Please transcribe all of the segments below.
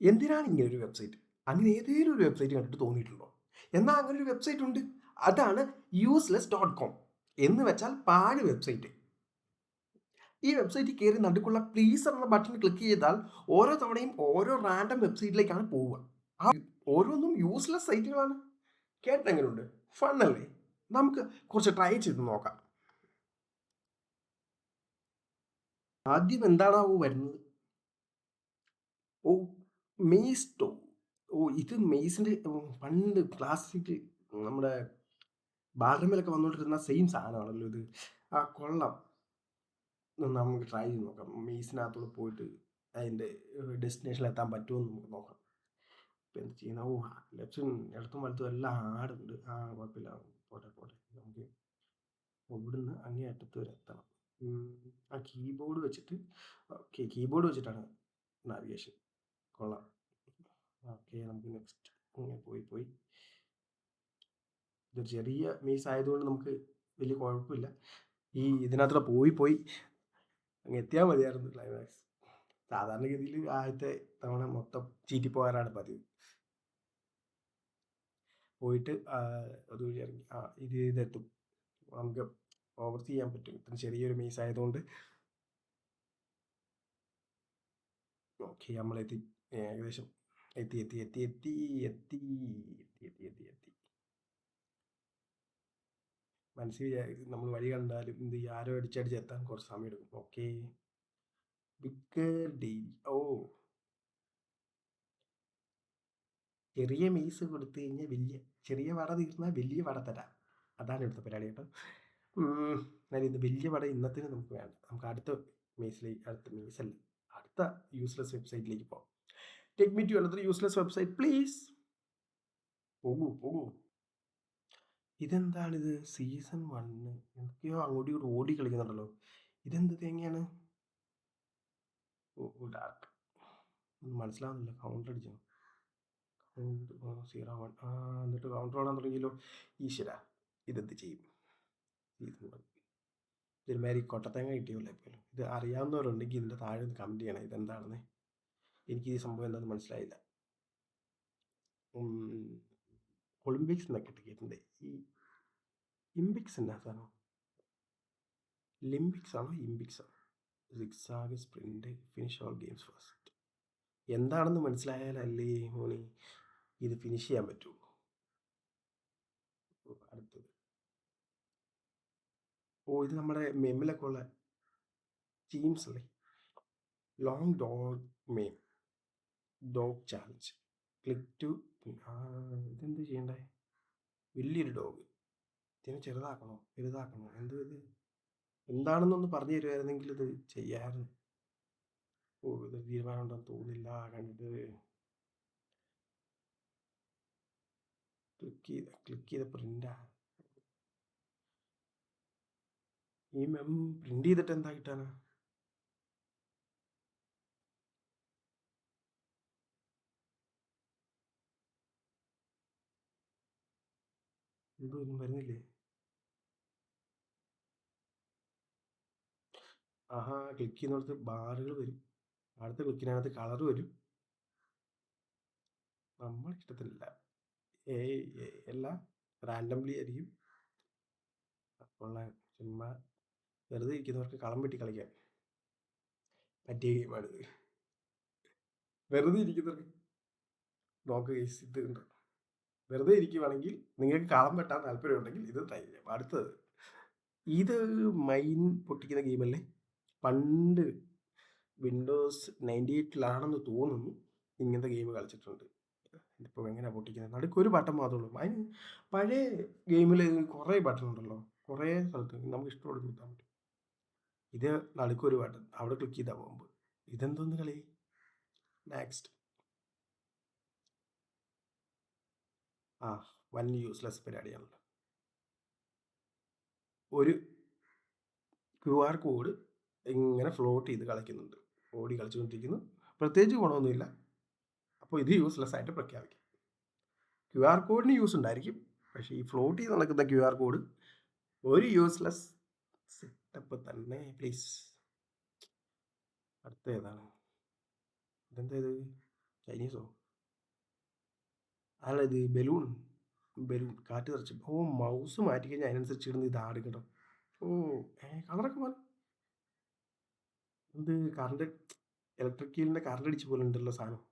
എന്തിനാണ് ഇങ്ങനെ ഒരു വെബ്സൈറ്റ്? അങ്ങനെ ഏതെങ്കിലും ഒരു വെബ്സൈറ്റ് കണ്ടിട്ട് തോന്നിയിട്ടുണ്ടോ? എന്നാൽ അങ്ങനെ ഒരു വെബ്സൈറ്റ് ഉണ്ട്. അതാണ് useless.com എന്ന് വെച്ചാൽ പാഴ് വെബ്സൈറ്റ്. ഈ വെബ്സൈറ്റിൽ കയറി നടുക്കുള്ള പ്ലീസ് എന്ന ബട്ടൺ ക്ലിക്ക് ചെയ്താൽ ഓരോ തവണയും ഓരോ റാൻഡം വെബ്സൈറ്റിലേക്കാണ് പോവുക. ആ ഓരോന്നും യൂസ്ലെസ് സൈറ്റുകളാണ്. കേട്ടെങ്ങനെയുണ്ട്? ഫണ്ണല്ലേ? നമുക്ക് കുറച്ച് ട്രൈ ചെയ്ത് നോക്കാം. ആദ്യം എന്താണാവോ വരുന്നത്? ഓ, മെയ്സ്റ്റോ. ഓ, ഇത് മെയ്സിന്റെ പണ്ട് ക്ലാസ്സിക് നമ്മുടെ ബാലരമയിലൊക്കെ വന്നുകൊണ്ടിരുന്ന സെയിം സാധനമാണല്ലോ ഇത്. ആ, കൊള്ളാം. നമുക്ക് ട്രൈ ചെയ്ത് നോക്കാം. മെയ്സിനകത്തൂടെ പോയിട്ട് അതിൻ്റെ ഡെസ്റ്റിനേഷനിൽ എത്താൻ പറ്റുമോ എന്ന് നമുക്ക് നോക്കാം. ഇപ്പം എന്ത് ചെയ്യുന്ന? ഓ, ലെഫ്റ്റും ഇടത്തും വലത്തും എല്ലാം ആടുണ്ട്. ആ, കുഴപ്പമില്ല. പോട്ടെ പോട്ടെ. നമുക്ക് ഇവിടുന്ന് അങ്ങേ അറ്റത്ത് വരെ എത്തണം. ആ കീബോർഡ് വെച്ചിട്ട്, ഓക്കെ, കീബോർഡ് വെച്ചിട്ടാണ് നാവിഗേഷൻ. കൊള്ളാം. ഓക്കെ, നമുക്ക് നെക്സ്റ്റ്. ഇങ്ങനെ പോയി പോയി ഇതൊരു ചെറിയ മീസ് ആയതുകൊണ്ട് നമുക്ക് വലിയ കുഴപ്പമില്ല. ഈ ഇതിനകത്തൂടെ പോയി പോയി അങ്ങ് എത്തിയാൽ മതിയായിരുന്നു ക്ലൈമാക്സ്. സാധാരണഗതിയിൽ ആദ്യത്തെ തവണ മൊത്തം ചീറ്റിപ്പോകാനാണ് പതിവ്. പോയിട്ട് അതുവഴി ഇറങ്ങി ഇതെത്തും. നമുക്ക് ഓവർ ചെയ്യാൻ പറ്റും ഇത്ര ചെറിയൊരു മീസ് ആയതുകൊണ്ട്. ഓക്കെ, നമ്മളെത്തി. ഏകദേശം എത്തി എത്തി എത്തി എത്തി എത്തി എത്തി എത്തി എത്തി എത്തി മനസ്സിൽ നമ്മൾ വഴി കണ്ടാലും എന്ത് ചെയ്യും, ആരോ അടിച്ചടിച്ച് എത്താൻ കുറച്ച് സമയം എടുക്കും. Okay, big daily. ഓ, ചെറിയ മീസ് കൊടുത്തു കഴിഞ്ഞാൽ ചെറിയ വട തീർന്നാൽ വലിയ വട തരാം. അതാണ് ഇവിടുത്തെ പരിപാടി കേട്ടോ. എന്നാൽ ഇത് വലിയ വട ഇന്നത്തിന് നമുക്ക് വേണ്ട. നമുക്ക് അടുത്ത മീസല്ല, അടുത്ത യൂസ്ലെസ് വെബ്സൈറ്റിലേക്ക് പോകാം. Take me to another useless website please. പോകൂ പോകൂ. ഇതെന്താണിത്? സീസൺ 1 എന്തൊക്കെയോ അങ്ങോട്ടും ഇങ്ങോട്ട് ഓടി കളിക്കുന്നുണ്ടല്ലോ. ഇതെന്ത് തേങ്ങയാണ്? ഓ, ഡാർക്ക്. ഒന്നും മനസ്സിലാവുന്നില്ല. കൗണ്ടർ അടിച്ചു. 01. എന്നിട്ട് കൗണ്ടർ ഓടാൻ തുടങ്ങിയല്ലോ. ഈശ്വര, ഇതെന്ത് ചെയ്യും? ഇതൊരുമാതിരി കൊട്ടത്തേങ്ങ കിട്ടിയല്ലേ പോലും. ഇത് അറിയാവുന്നവരുണ്ടെങ്കിൽ ഇതിൻ്റെ താഴെ ഒന്ന് കമൻറ്റ് ചെയ്യണം ഇതെന്താണെന്ന്. എനിക്ക് ഈ സംഭവം എന്താണെന്ന് മനസ്സിലായില്ല. ഒളിമ്പിക്സ് എന്നൊക്കെ കേട്ടിട്ടുണ്ട്. ഈ ഇമ്പിക്സ് എന്നാ സാധനം? ലിംബിക്സ് ആണോ ഇമ്പിക്സ് ആണോ? Zigzag sprint finish all games first. എന്താണെന്ന് മനസ്സിലായാലല്ലേ മോനെ ഇത് ഫിനിഷ് ചെയ്യാൻ പറ്റുള്ളൂ. അടുത്തത്. ഓ, ഇത് നമ്മുടെ മെമ്മിലൊക്കെ ഉള്ള ടീംസ് അല്ലേ? Long dog meme dog challenge click to. ഇതെന്ത് ചെയ്യണ്ടേ? വലിയൊരു ഡോഗ്. ഇതിനെ ചെറുതാക്കണോ വലുതാക്കണോ? ഇത് എന്താണെന്നൊന്ന് പറഞ്ഞു തരുമായിരുന്നെങ്കിൽ ഇത് ചെയ്യാമായിരുന്നു. ഓ, ഇത് തീരുമാനം ഉണ്ടെന്ന് തോന്നുന്നില്ല കണ്ടിട്ട്. ക്ലിക്ക് ചെയ്ത പ്രിൻ്റാ. ഈ പ്രിൻ്റ് ചെയ്തിട്ട് എന്താ കിട്ടാനാ? ഇതൊന്നും വരുന്നില്ലേ? ആഹാ, ക്ലിക്ക് ചെയ്യുന്നിടത്ത് ബാറുകൾ വരും. അടുത്ത ക്ലിക്കിനകത്ത് കളർ വരും. നമ്മൾ ഇഷ്ടത്തിനില്ല. എല്ലാം റാൻഡംലി ആയിരിക്കും. അപ്പോൾ ചുമ്മാ വെറുതെ ഇരിക്കുന്നവർക്ക് കളം വെട്ടി കളിക്കാം പറ്റിയ ഗെയിമാണിത്. വെറുതെ ഇരിക്കുന്നവർക്ക് നോക്ക് കേസ് ഇത് ഉണ്ട്. വെറുതെ ഇരിക്കുവാണെങ്കിൽ നിങ്ങൾക്ക് കളം വെട്ടാൻ താല്പര്യമുണ്ടെങ്കിൽ ഇത് ട്രൈ ചെയ്യാം. അടുത്തത്, ഇത് മൈൻ പൊട്ടിക്കുന്ന ഗെയിമല്ലേ? പണ്ട് വിൻഡോസ് 98-ലാണെന്ന് തോന്നുന്നു ഇങ്ങനത്തെ ഗെയിം കളിച്ചിട്ടുണ്ട്. ഇതിപ്പോൾ എങ്ങനെയാണ് പൊട്ടിക്കുന്നത്? നടുക്കൊരു ബട്ടൺ മാത്രമേ ഉള്ളൂ. അതിന് പഴയ ഗെയിമിൽ കുറേ ബട്ടൺ ഉണ്ടല്ലോ, കുറേ സ്ഥലത്ത് നമുക്ക് ഇഷ്ടമുള്ളത് കുത്താൻ പറ്റും. ഇത് നടുക്കൊരു ബട്ടൺ, അവിടെ ക്ലിക്ക് ചെയ്താൽ പോകുമ്പോൾ ഇതെന്തോന്ന് കളി? നെക്സ്റ്റ്. വൻ യൂസ്ലെസ് പരിപാടിയാണല്ലോ. ഒരു QR കോഡ് ഇങ്ങനെ ഫ്ലോട്ട് ചെയ്ത് കളിക്കുന്നുണ്ട്. ഓടി കളിച്ചുകൊണ്ടിരിക്കുന്നു. പ്രത്യേകിച്ച് ഗുണമൊന്നുമില്ല. അപ്പോൾ ഇത് യൂസ്ലെസ് ആയിട്ട് പ്രഖ്യാപിക്കും. QR കോഡിന് യൂസ് ഉണ്ടായിരിക്കും, പക്ഷേ ഈ ഫ്ലോട്ട് ചെയ്ത് നടക്കുന്ന QR കോഡ് ഒരു യൂസ്ലെസ് സെറ്റപ്പ് തന്നെ. പ്ലീസ്. അടുത്ത ഏതാണ്? ഇതെന്താ ഇത്? ചൈനീസോ? അല്ല, ഇത് ബലൂൺ. ബലൂൺ കാറ്റ് നിറച്ച്. ഓ, മൗസ് മാറ്റിക്കഴിഞ്ഞാൽ അതിനനുസരിച്ച് ഇടുന്ന ഇതാണ് കേട്ടോ. ഓ, കളറൊക്കെ മാറി. എന്ത് കറണ്ട്? ഇലക്ട്രിക് കീലിൻ്റെ കറണ്ട് അടിച്ച് പോലെ ഉണ്ടല്ലോ സാധനം.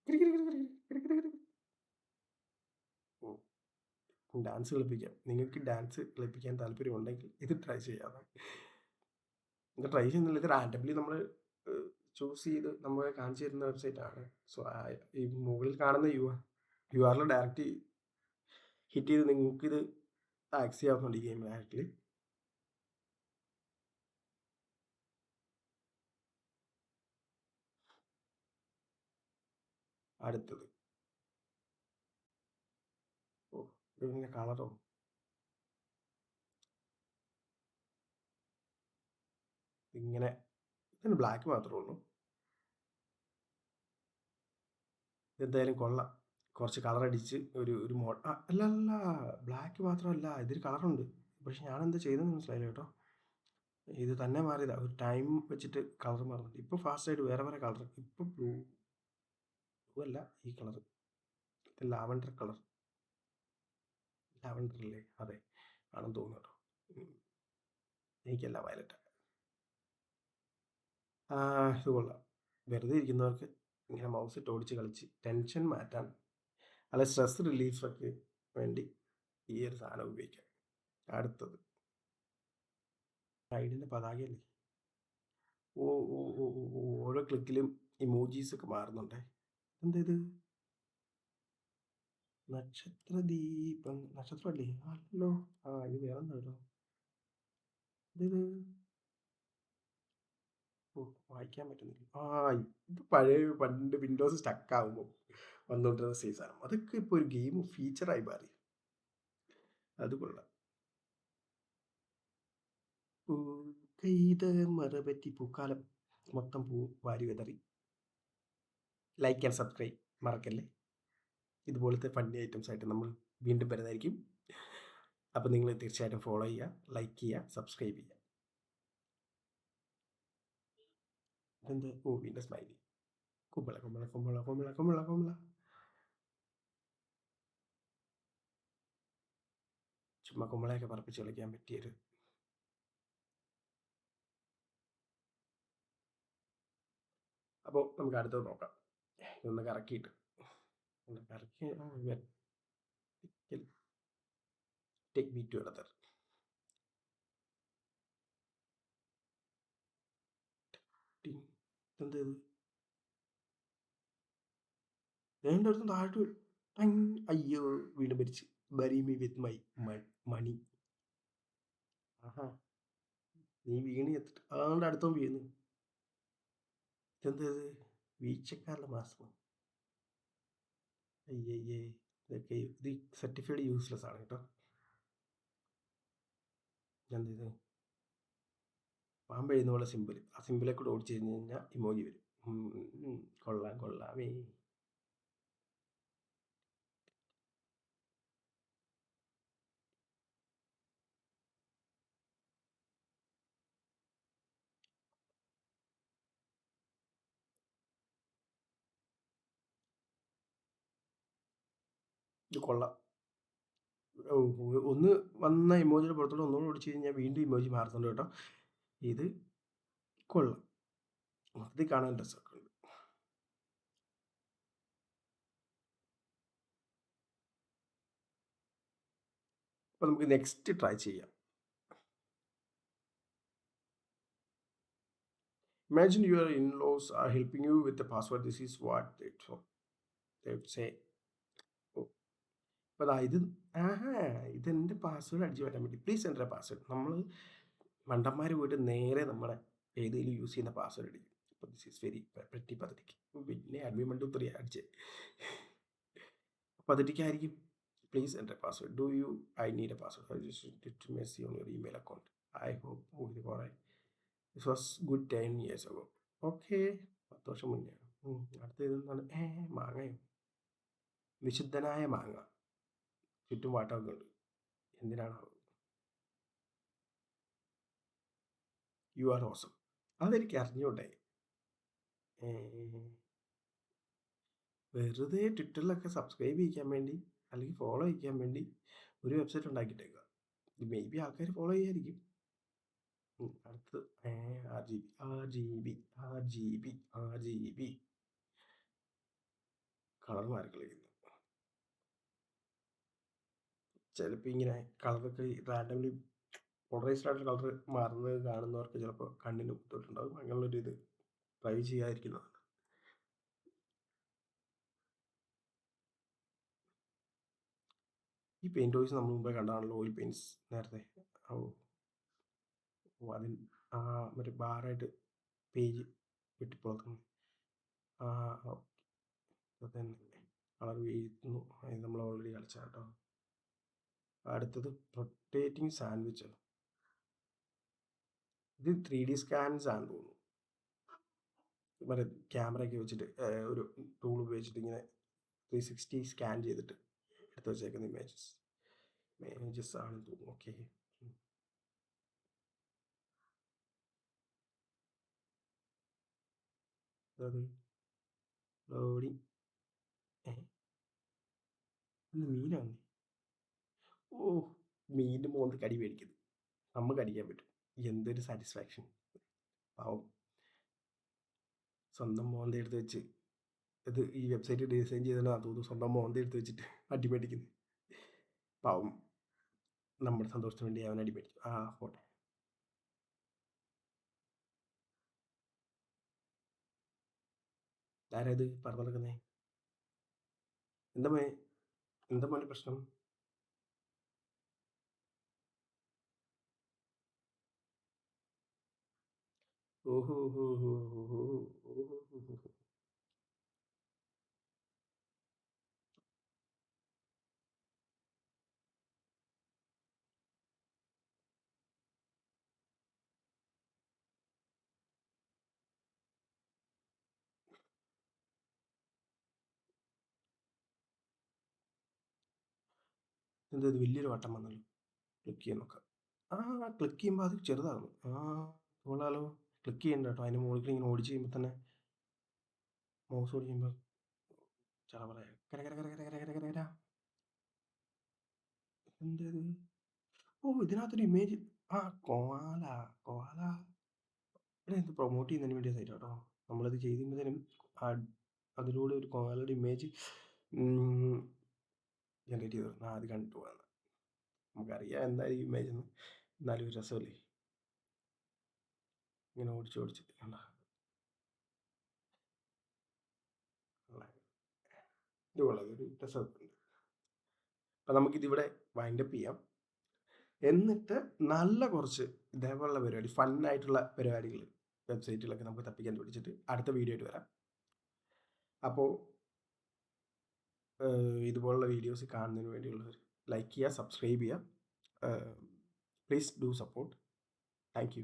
കിരി കിരി കിരി കിരി കിരി കിരി കിരി. ഓ, ഡാൻസ് കളിപ്പിക്കാം. നിങ്ങൾക്ക് ഡാൻസ് കളിപ്പിക്കാൻ താല്പര്യമുണ്ടെങ്കിൽ ഇത് ട്രൈ ചെയ്യാവുന്നതാണ്. ഇത് ട്രൈ ചെയ്യുന്നില്ല, ഇത് റാൻഡംലി നമ്മൾ ചൂസ് ചെയ്ത് നമ്മൾ കാണിച്ചു തരുന്ന വെബ്സൈറ്റാണ്. സോ ഈ മുകളിൽ കാണുന്ന യു ആറിൽ ഡയറക്റ്റ് ഹിറ്റ് ചെയ്ത് നിങ്ങൾക്കിത് ആക്സ് ചെയ്യാവുന്നുണ്ട് ഈ ഗെയിം ഡയറക്റ്റ്ലി. അടുത്തത്, ഓ, ഇതിങ്ങനെ കളറോ? ഇങ്ങനെ ഇതിന് ബ്ലാക്ക് മാത്രമേ ഉള്ളൂ. ഇതെന്തായാലും കൊള്ളാം. കുറച്ച് കളർ അടിച്ച് ഒരു അല്ല അല്ല, ബ്ലാക്ക് മാത്രമല്ല, ഇതിൽ കളറുണ്ട്. പക്ഷെ ഞാൻ എന്താ ചെയ്തതെന്ന് മനസ്സിലായില്ല കേട്ടോ. ഇത് തന്നെ മാറിയതാ, ഒരു ടൈം വെച്ചിട്ട് കളർ മാറുന്നുണ്ട്. ഇപ്പോൾ ഫാസ്റ്റായിട്ട് വേറെ വേറെ കളർ. ഇപ്പോൾ ബ്ലൂ അല്ല, ഈ കളർ, ഇത് ലാവൻഡർ കളർ. ലാവൻഡർ അല്ലേ? അതെ, ആണെന്ന് തോന്നുന്നു കേട്ടോ. എനിക്കല്ല, വയലറ്റ്. ഇത് കൊള്ളാം. വെറുതെ ഇരിക്കുന്നവർക്ക് ഇങ്ങനെ മൗസ് ഇട്ട് ഓടിച്ച് കളിച്ച് ടെൻഷൻ മാറ്റാൻ, അല്ല സ്ട്രെസ് റിലീഫൊക്കെ വേണ്ടി ഈ ഒരു സാധനം ഉപയോഗിക്കാം. അടുത്തത് സൈഡിൻ്റെ പതാകയല്ലേ? ഓ ഓ ഓ ഓ ഓ, ഓരോ ക്ലിക്കിലും ഇമോജീസ് ഒക്കെ മാറുന്നുണ്ടേ. എന്താ ഇത്? നക്ഷത്രദീപം, നക്ഷത്രമല്ലേ? അല്ലോ. ഇത് വേറെ എന്താ കേട്ടോ. ഇത് ഓ, വായിക്കാൻ പറ്റുന്നില്ല. ഇത് പഴയ പണ്ട് വിൻഡോസ് സ്റ്റക്ക് ആകുമ്പോൾ വന്നുകൊണ്ടിരുന്ന സാധനം. അതൊക്കെ ഇപ്പോൾ ഒരു ഗെയിം ഫീച്ചറായി മാറി. അത് കൊള്ളാം. പൂക്കെയ്ത മറപറ്റി പൂക്കാലം മൊത്തം പൂ വാരി വിതറി. ലൈക്ക് ആൻഡ് സബ്സ്ക്രൈബ് മറക്കല്ലേ. ഇതുപോലത്തെ ഫണ്ണി ഐറ്റംസ് ആയിട്ട് നമ്മൾ വീണ്ടും വരുന്നതായിരിക്കും. അപ്പോൾ നിങ്ങൾ തീർച്ചയായിട്ടും ഫോളോ ചെയ്യുക, ലൈക്ക് ചെയ്യുക, സബ്സ്ക്രൈബ് ചെയ്യുക. ഇതെന്ത്? ഓ, വീണ്ടും സ്മൈലി. കുമ്പള കുമ്പള കുമ്പള കുമ്പള കുമ്പള കുമ്പള. ചുമ്മാ കുമ്പളയൊക്കെ പറപ്പിച്ച് കളിക്കാൻ പറ്റിയൊരു. അപ്പോൾ നമുക്ക് അടുത്തത് നോക്കാം. ഇതൊന്ന് കറക്കിയിട്ട് ഒന്ന് കറക്കി ടേക്ക് മീ ടു അനദർ. എന്താ ഇത്? എൻ്റെ അടുത്ത് താഴോട്ട് വരും. അയ്യോ, വീണ്ടും മരിച്ച്. ബരി മീ വിത്ത് മൈ മണി. ആഹാ, നീ വീണ് എത്തിട്ട് അതുകൊണ്ട് അടുത്തോ വീഴുന്നു. ഇതെന്താ ഇത്? വീഴ്ചക്കാരുടെ മാസം. അയ്യയ്യേ, ഇതൊക്കെ ഇത് സർട്ടിഫൈഡ് യൂസ്ലെസ് ആണ് കേട്ടോ. എന്താ ഇത്? പാമ്പ് എഴുതുന്ന പോലെ സിമ്പിൾ. ആ സിമ്പിളെ കൂടെ ഓടിച്ചു കഴിഞ്ഞ് കഴിഞ്ഞാൽ ഇമോജി വരും. കൊള്ളാം കൊള്ളാമേ. ഇത് കൊള്ളാം. ഒന്ന് വന്ന ഇമോജിയുടെ പുറത്തോട്ട് ഒന്നുകൂടെ ഓടിച്ചു കഴിഞ്ഞാൽ വീണ്ടും ഇമോജി മാറുന്നുണ്ട് കേട്ടോ. ഇത് കൊള്ളാം. ഇത് കാണാൻ രസമൊക്കെ ഉണ്ട്. അപ്പോൾ നമുക്ക് നെക്സ്റ്റ് ട്രൈ ചെയ്യാം. Imagine your in-laws are helping you with the password. This is what they would say. അപ്പോൾ ഇത് ഇതെൻ്റെ പാസ്വേഡ് അടിച്ചു മാറ്റാൻ വേണ്ടി പ്ലീസ് എൻ്റെ പാസ്വേഡ്. നമ്മൾ മണ്ടന്മാർ പോയിട്ട് നേരെ നമ്മളെ ഏതെങ്കിലും യൂസ് ചെയ്യുന്ന പാസ്വേഡ് അടിക്കും. അപ്പോൾ ദിസ് ഈസ് വെരി പതറ്റിക്. പിന്നെ അഡ്മിൻ മണ്ടു 3 അടിച്ച് പതറ്റിക്കായിരിക്കും. പ്ലീസ് എൻ്റെ password. Do you I need a password to messy on your email account. I hope ഇത് കുറേ. This was good 10 years ago. Okay, 10 വർഷം മുന്നേ. അടുത്ത ഇതെന്താണ്? മാങ്ങയോ? വിശുദ്ധനായ മാങ്ങ. ചുറ്റും വാട്ടമൊക്കെ ഉണ്ട്. എന്തിനാണോ? You are awesome. അതെനിക്ക് അറിഞ്ഞൂടെ. വെറുതെ ട്വിറ്ററിലൊക്കെ സബ്സ്ക്രൈബ് ചെയ്യിക്കാൻ വേണ്ടി അല്ലെങ്കിൽ ഫോളോ ചെയ്യിക്കാൻ വേണ്ടി ഒരു വെബ്സൈറ്റ് ഉണ്ടാക്കിയിട്ടേക്കുക. മേ ബി ആൾക്കാർ ഫോളോ ചെയ്യായിരിക്കും. അടുത്ത് RGB കളർ മാറി കളിക്കുന്നു. ചിലപ്പോൾ ഇങ്ങനെ കളറൊക്കെ റാൻഡംലി പോളറൈസ്ഡ് ആയിട്ടുള്ള കളർ മാറുന്നത് കാണുന്നവർക്ക് ചിലപ്പോൾ കണ്ണിന് ബുദ്ധിമുട്ടുണ്ടാകും. അങ്ങനെയുള്ളൊരു ഇത് ട്രൈ ചെയ്യാതിരിക്കുന്നതാണ്. ഈ പെയിൻറ് ഓയിൽസ് നമ്മൾ മുമ്പേ കണ്ടാണല്ലോ, ഓയിൽ പെയിൻറ്റ്സ് നേരത്തെ. അതിൽ മറ്റേ ബാറായിട്ട് പേജ് വെട്ടിപ്പുറത്തുന്നു. തന്നെ കളർ വീഴുന്നു. അത് നമ്മൾ ഓൾറെഡി കളിച്ച കേട്ടോ. അടുത്തത് റൊട്ടേറ്റിംഗ് സാൻഡ്വിച്ച്. ഇത് 3D സ്കാൻസ് ആണെന്ന് തോന്നുന്നു. മറ്റേ ക്യാമറയൊക്കെ വെച്ചിട്ട് ഒരു ടൂൾ ഉപയോഗിച്ചിട്ട് ഇങ്ങനെ 360 സ്കാൻ ചെയ്തിട്ട് എടുത്ത് വെച്ചേക്കുന്ന ഇമേജസ് ആണെന്ന് തോന്നുന്നു. ഓക്കെ, അത് ലോഡിങ്. മീനാണ്. ഓ, മീനിൻ്റെ മോന്ത് കടി മേടിക്കുന്നു. നമുക്ക് അടിക്കാൻ പറ്റും. എന്തൊരു സാറ്റിസ്ഫാക്ഷൻ. പാവം സ്വന്തം മോന്ത എടുത്ത് വെച്ച് ഇത് ഈ വെബ്സൈറ്റ് ഡിസൈൻ ചെയ്തതാണ് തോന്നുന്നു. സ്വന്തം മോന്ത എടുത്ത് വെച്ചിട്ട് അടി മേടിക്കുന്നു. പാവം നമ്മുടെ സന്തോഷത്തിന് വേണ്ടി അവൻ അടി മേടിക്കും. പോട്ടെ. ആരാ ഇത് പറഞ്ഞു നടക്കുന്നേ? എന്താ മോനെ പ്രശ്നം? ഓഹോ ഹോ ഹോ ഹോ ഹോ ഓഹോ ഹോ ഹോ. എന്താ ഇത് വലിയൊരു വട്ടം വന്നല്ലോ. ക്ലിക്ക് ചെയ്യാൻ നോക്കാം. ക്ലിക്ക് ചെയ്യുമ്പോൾ അത് ചെറുതാകുന്നു. കൊള്ളാലോ. ക്ലിക്ക് ചെയ്യണ്ട കേട്ടോ. അതിന് മുകളിൽ ഇങ്ങനെ ഓടിച്ച് കഴിയുമ്പോൾ തന്നെ മൗസ് ഓടി കഴിയുമ്പോൾ ചറ പറയാം. കര കര കര കര കര കര കര. എന്തത്? ഇതിനകത്തൊരു ഇമേജ്. കോല കോല. ഇവിടെ എന്ത് പ്രൊമോട്ട് ചെയ്യുന്നതിന് വേണ്ടിയ സൈറ്റ് കേട്ടോ. നമ്മളത് ചെയ്യുമ്പോഴത്തേനും അതിലൂടെ ഒരു കോലയുടെ ഇമേജ് ജനറേറ്റ് ചെയ്ത് തരണം. അത് കണ്ടിട്ട് പോകാം. നമുക്കറിയാം എന്തായാലും ഇമേജ് എന്ന്. എന്നാലും ഒരു രസമല്ലേ ഇങ്ങനെ ഓടിച്ച് കണ്ട. ഇത് വളരെ രസമുണ്ട്. അപ്പം നമുക്കിതിവിടെ വൈൻഡപ്പ് ചെയ്യാം. എന്നിട്ട് നല്ല കുറച്ച് ഇതേപോലുള്ള പരിപാടി, ഫണ്ണായിട്ടുള്ള പരിപാടികൾ വെബ്സൈറ്റിലൊക്കെ നമുക്ക് തപ്പിക്കാൻ പിടിച്ചിട്ട് അടുത്ത വീഡിയോ ആയിട്ട് വരാം. അപ്പോൾ ഇതുപോലുള്ള വീഡിയോസ് കാണുന്നതിന് വേണ്ടിയുള്ളവർ ലൈക്ക് ചെയ്യുക, സബ്സ്ക്രൈബ് ചെയ്യുക. Please do support. Thank you.